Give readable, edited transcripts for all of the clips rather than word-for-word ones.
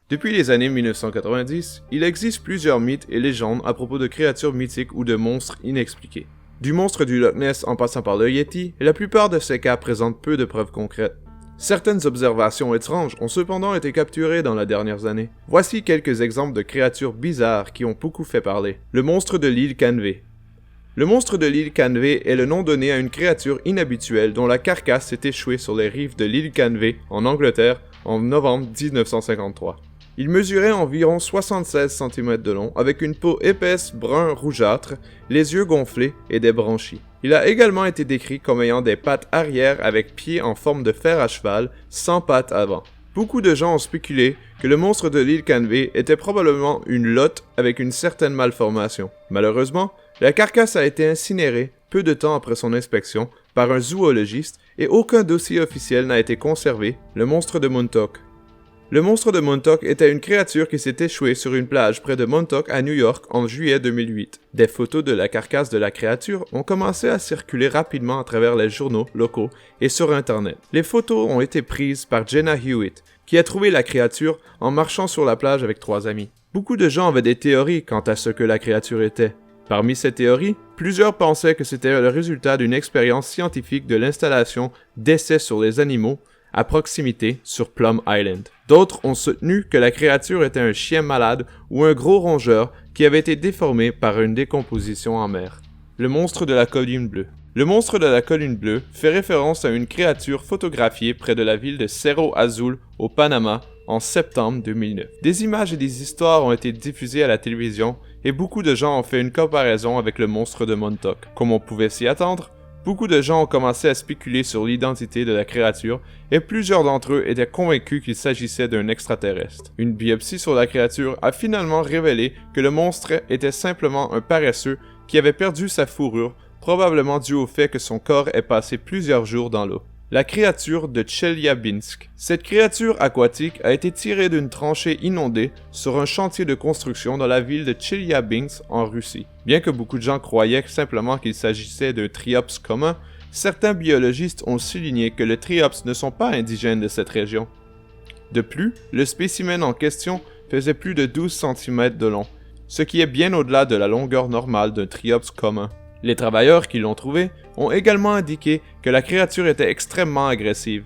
Depuis les années 1990, il existe plusieurs mythes et légendes à propos de créatures mythiques ou de monstres inexpliqués. Du monstre du Loch Ness en passant par le Yeti, la plupart de ces cas présentent peu de preuves concrètes. Certaines observations étranges ont cependant été capturées dans les dernières années. Voici quelques exemples de créatures bizarres qui ont beaucoup fait parler. Le monstre de l'île Canvey. Le monstre de l'île Canvey est le nom donné à une créature inhabituelle dont la carcasse s'est échouée sur les rives de l'île Canvey, en Angleterre, en novembre 1953. Il mesurait environ 76 cm de long, avec une peau épaisse brun rougeâtre, les yeux gonflés et des branchies. Il a également été décrit comme ayant des pattes arrière avec pieds en forme de fer à cheval, sans pattes avant. Beaucoup de gens ont spéculé que le monstre de l'île Canvey était probablement une lotte avec une certaine malformation. Malheureusement, la carcasse a été incinérée peu de temps après son inspection par un zoologiste et aucun dossier officiel n'a été conservé. Le monstre de Montauk. Le monstre de Montauk était une créature qui s'est échouée sur une plage près de Montauk à New York en juillet 2008. Des photos de la carcasse de la créature ont commencé à circuler rapidement à travers les journaux locaux et sur Internet. Les photos ont été prises par Jenna Hewitt, qui a trouvé la créature en marchant sur la plage avec 3 amis. Beaucoup de gens avaient des théories quant à ce que la créature était. Parmi ces théories, plusieurs pensaient que c'était le résultat d'une expérience scientifique de l'installation d'essais sur les animaux à proximité sur Plum Island. D'autres ont soutenu que la créature était un chien malade ou un gros rongeur qui avait été déformé par une décomposition en mer. Le monstre de la colline bleue. Le monstre de la colline bleue fait référence à une créature photographiée près de la ville de Cerro Azul au Panama en septembre 2009. Des images et des histoires ont été diffusées à la télévision et beaucoup de gens ont fait une comparaison avec le monstre de Montauk. Comme on pouvait s'y attendre, beaucoup de gens ont commencé à spéculer sur l'identité de la créature et plusieurs d'entre eux étaient convaincus qu'il s'agissait d'un extraterrestre. Une biopsie sur la créature a finalement révélé que le monstre était simplement un paresseux qui avait perdu sa fourrure, probablement dû au fait que son corps ait passé plusieurs jours dans l'eau. La créature de Tcheliabinsk. Cette créature aquatique a été tirée d'une tranchée inondée sur un chantier de construction dans la ville de Tcheliabinsk en Russie. Bien que beaucoup de gens croyaient simplement qu'il s'agissait d'un triops commun, certains biologistes ont souligné que les triops ne sont pas indigènes de cette région. De plus, le spécimen en question faisait plus de 12 cm de long, ce qui est bien au-delà de la longueur normale d'un triops commun. Les travailleurs qui l'ont trouvé ont également indiqué que la créature était extrêmement agressive.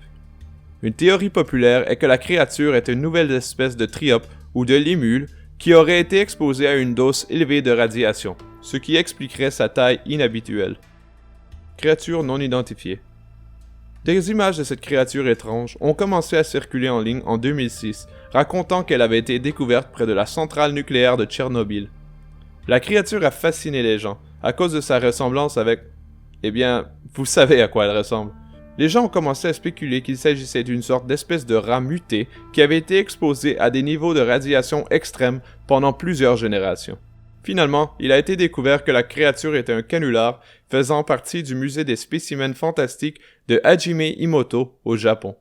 Une théorie populaire est que la créature est une nouvelle espèce de triope ou de limule qui aurait été exposée à une dose élevée de radiation, ce qui expliquerait sa taille inhabituelle. Créature non identifiée. Des images de cette créature étrange ont commencé à circuler en ligne en 2006, racontant qu'elle avait été découverte près de la centrale nucléaire de Tchernobyl. La créature a fasciné les gens, à cause de sa ressemblance avec... Eh bien, vous savez à quoi elle ressemble. Les gens ont commencé à spéculer qu'il s'agissait d'une sorte d'espèce de rat muté qui avait été exposé à des niveaux de radiation extrêmes pendant plusieurs générations. Finalement, il a été découvert que la créature était un canular faisant partie du musée des spécimens fantastiques de Hajime Imoto au Japon.